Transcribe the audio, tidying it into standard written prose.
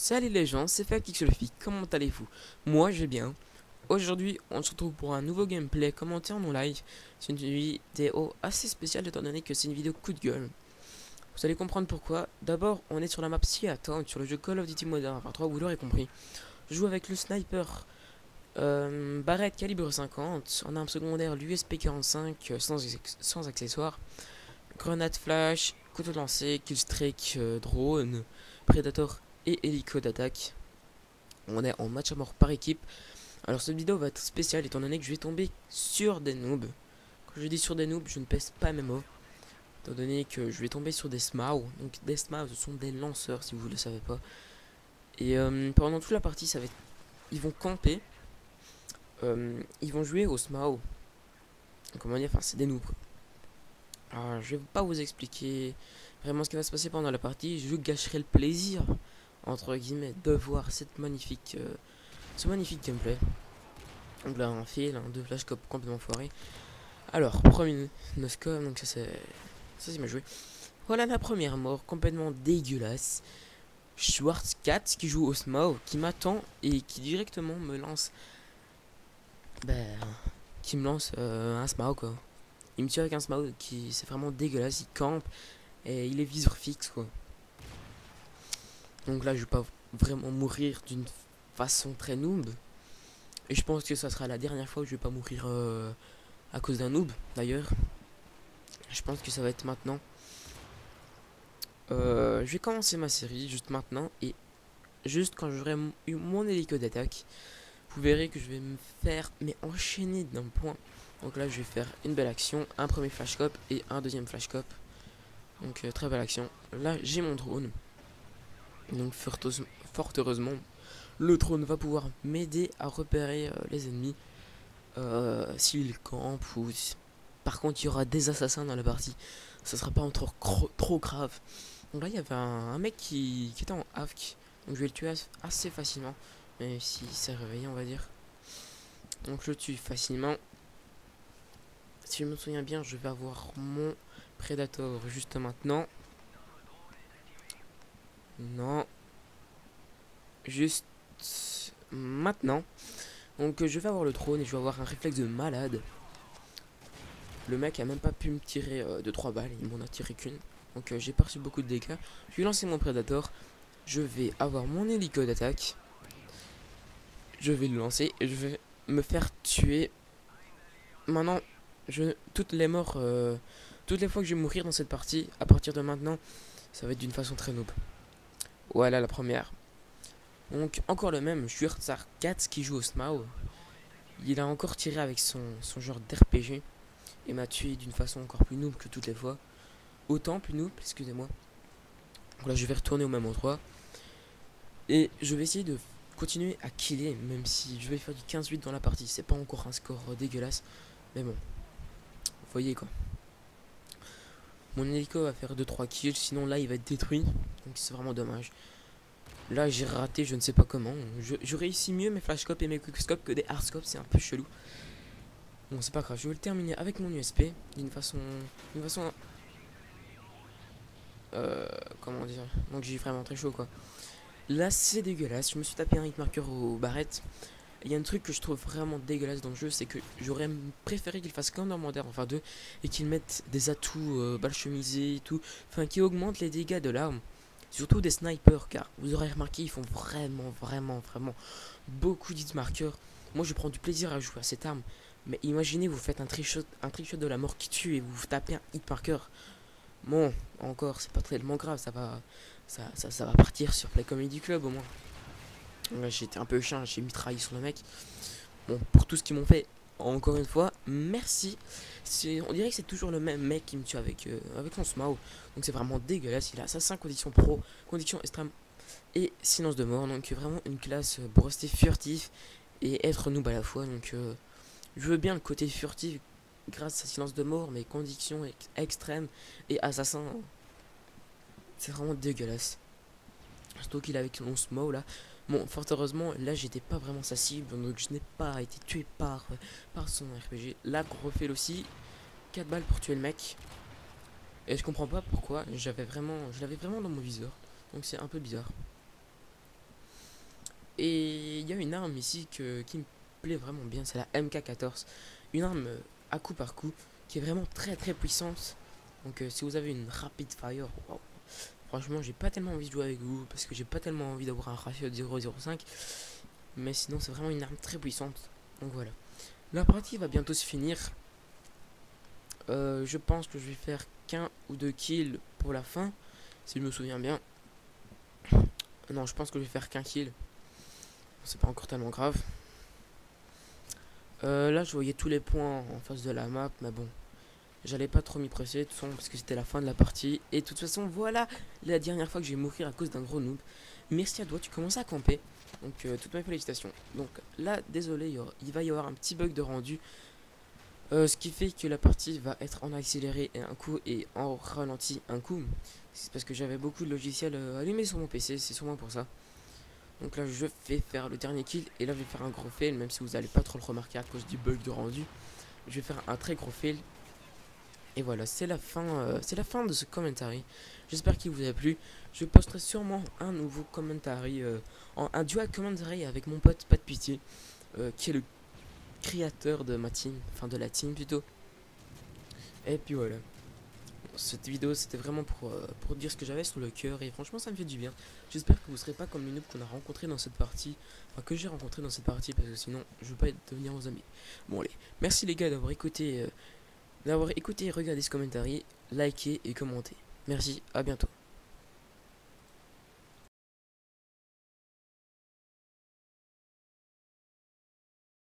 Salut les gens, c'est FabXLFI, comment allez-vous? Moi je vais bien. Aujourd'hui on se retrouve pour un nouveau gameplay commenté en live. C'est une vidéo assez spéciale étant donné que c'est une vidéo coup de gueule. Vous allez comprendre pourquoi. D'abord on est sur la map Seattle, sur le jeu Call of Duty Modern Warfare 3, vous l'aurez compris. Je joue avec le sniper Barrett calibre 50, en arme secondaire l'USP 45 sans accessoires, grenade flash, couteau de lancer, killstreak, drone, predator et hélico d'attaque. On est en match à mort par équipe. Alors cette vidéo va être spéciale étant donné que je vais tomber sur des noobs. Quand je dis sur des noobs, je ne pèse pas mes mots. Étant donné que je vais tomber sur des SMAO. Donc des SMAO, ce sont des lanceurs si vous ne le savez pas. Et pendant toute la partie, ça va être... ils vont camper. Ils vont jouer au SMAO. Comment dire, enfin c'est des noobs. Alors je vais pas vous expliquer vraiment ce qui va se passer pendant la partie. Je gâcherai le plaisir, entre guillemets, de voir cette magnifique... ce magnifique gameplay. Donc là un fil, deux flashcop complètement foiré. Alors, premier noscope, donc ça c'est mal joué. Voilà la première mort, complètement dégueulasse. Schwartz 4 qui joue au SMAO, qui m'attend et qui directement me lance. Ben. Qui me lance un SMAO quoi. Il me tire avec un SMAO qui c'est vraiment dégueulasse, il campe et il est viseur fixe quoi. Donc là je vais pas vraiment mourir d'une façon très noob. Et je pense que ça sera la dernière fois où je vais pas mourir à cause d'un noob d'ailleurs. Je pense que ça va être maintenant. Je vais commencer ma série juste maintenant et juste quand j'aurai eu mon hélico d'attaque, vous verrez que je vais me faire enchaîner d'un point. Donc là je vais faire une belle action, un premier flashcop et un deuxième flashcop. Donc très belle action. Là j'ai mon drone. Donc fort heureusement, le drone va pouvoir m'aider à repérer les ennemis. S'ils campent ou... Par contre il y aura des assassins dans la partie. Ça sera pas trop grave. Donc là il y avait un mec qui était en AFK. Donc je vais le tuer assez facilement. Même s'il s'est réveillé on va dire. Donc je le tue facilement. Si je me souviens bien je vais avoir mon Predator juste maintenant. Non. Juste maintenant. Donc je vais avoir le trône et je vais avoir un réflexe de malade. Le mec a même pas pu me tirer de 3 balles, il m'en a tiré qu'une. Donc j'ai pas reçu beaucoup de dégâts. Je vais lancer mon Predator. Je vais avoir mon hélico d'attaque. Je vais le lancer et je vais me faire tuer. Maintenant, toutes les morts, toutes les fois que je vais mourir dans cette partie, à partir de maintenant, ça va être d'une façon très noob. Voilà la première. Donc encore le même, Schwartzar 4 qui joue au SMAO. Il a encore tiré avec son genre d'RPG et m'a tué d'une façon encore plus noob que toutes les fois. Autant plus noob, excusez-moi. Donc là je vais retourner au même endroit. Et je vais essayer de continuer à killer, même si je vais faire du 15-8 dans la partie. C'est pas encore un score dégueulasse. Mais bon, vous voyez quoi. Mon hélico va faire 2-3 kills, sinon là il va être détruit. Donc c'est vraiment dommage. Là j'ai raté, je ne sais pas comment. Je réussis mieux mes flashcopes et mes quickscopes que des hardscopes, c'est un peu chelou. Bon c'est pas grave, je vais le terminer avec mon USP d'une façon... comment dire. Donc j'ai vraiment très chaud quoi. Là c'est dégueulasse, je me suis tapé un hitmarker au barrette. Il y a un truc que je trouve vraiment dégueulasse dans le jeu, c'est que j'aurais préféré qu'il fasse comme dans Modern Warfare 2 et qu'il mette des atouts balles chemisées et tout, enfin qui augmentent les dégâts de l'arme, surtout des snipers, car vous aurez remarqué ils font vraiment beaucoup d'hitmarkers. Moi je prends du plaisir à jouer à cette arme, mais imaginez vous faites un trickshot de la mort qui tue et vous tapez un hitmarker. Bon, encore c'est pas tellement grave, ça va partir sur Play Comedy Club au moins. Là j'étais un peu chiant, j'ai mitraillé sur le mec. Bon, pour tout ce qu'ils m'ont fait, encore une fois, merci. On dirait que c'est toujours le même mec qui me tue avec son SMAO. Donc c'est vraiment dégueulasse. Il a assassin, condition pro, condition extrême et silence de mort. Donc vraiment une classe pour rester furtif et être noob à la fois. Donc je veux bien le côté furtif grâce à silence de mort, mais condition extrême et assassin, c'est vraiment dégueulasse. Surtout qu'il a avec mon SMAO là. Bon, fort heureusement, là j'étais pas vraiment sa cible, donc je n'ai pas été tué par son RPG. Là, gros fail aussi, 4 balles pour tuer le mec. Et je comprends pas pourquoi, je l'avais vraiment dans mon viseur. Donc c'est un peu bizarre. Et il y a une arme ici qui me plaît vraiment bien, c'est la MK14. Une arme à coup par coup qui est vraiment très très puissante. Donc si vous avez une rapid fire, wow. Franchement j'ai pas tellement envie de jouer avec vous parce que j'ai pas tellement envie d'avoir un ratio de 0,05. Mais sinon c'est vraiment une arme très puissante. Donc voilà. La partie va bientôt se finir. Je pense que je vais faire qu'un ou deux kills pour la fin. Si je me souviens bien. Non, je pense que je vais faire qu'un kill. C'est pas encore tellement grave. Là, je voyais tous les points en face de la map, mais bon, j'allais pas trop m'y presser, de toute façon, parce que c'était la fin de la partie. Et de toute façon, voilà la dernière fois que je vais mourir à cause d'un gros noob. Merci à toi, tu commences à camper. Donc, toutes mes félicitations. Donc là, désolé, il va y avoir un petit bug de rendu. Ce qui fait que la partie va être en accéléré un coup et en ralenti un coup. C'est parce que j'avais beaucoup de logiciels allumés sur mon PC, c'est sûrement pour ça. Donc là je vais faire le dernier kill et là je vais faire un gros fail, même si vous n'allez pas trop le remarquer à cause du bug de rendu. Je vais faire un très gros fail. Et voilà, c'est la fin de ce commentary. J'espère qu'il vous a plu. Je posterai sûrement un nouveau commentary, un dual commentary avec mon pote Pas de Pitié, qui est le créateur de ma team, enfin de la team plutôt. Et puis voilà. Cette vidéo c'était vraiment pour dire ce que j'avais sur le cœur et franchement ça me fait du bien. J'espère que vous serez pas comme les noobs qu'on a rencontré dans cette partie, enfin que j'ai rencontré dans cette partie parce que sinon je veux pas devenir vos amis. Bon allez, merci les gars d'avoir écouté et regardé ce commentary, likez et commentez. Merci, à bientôt.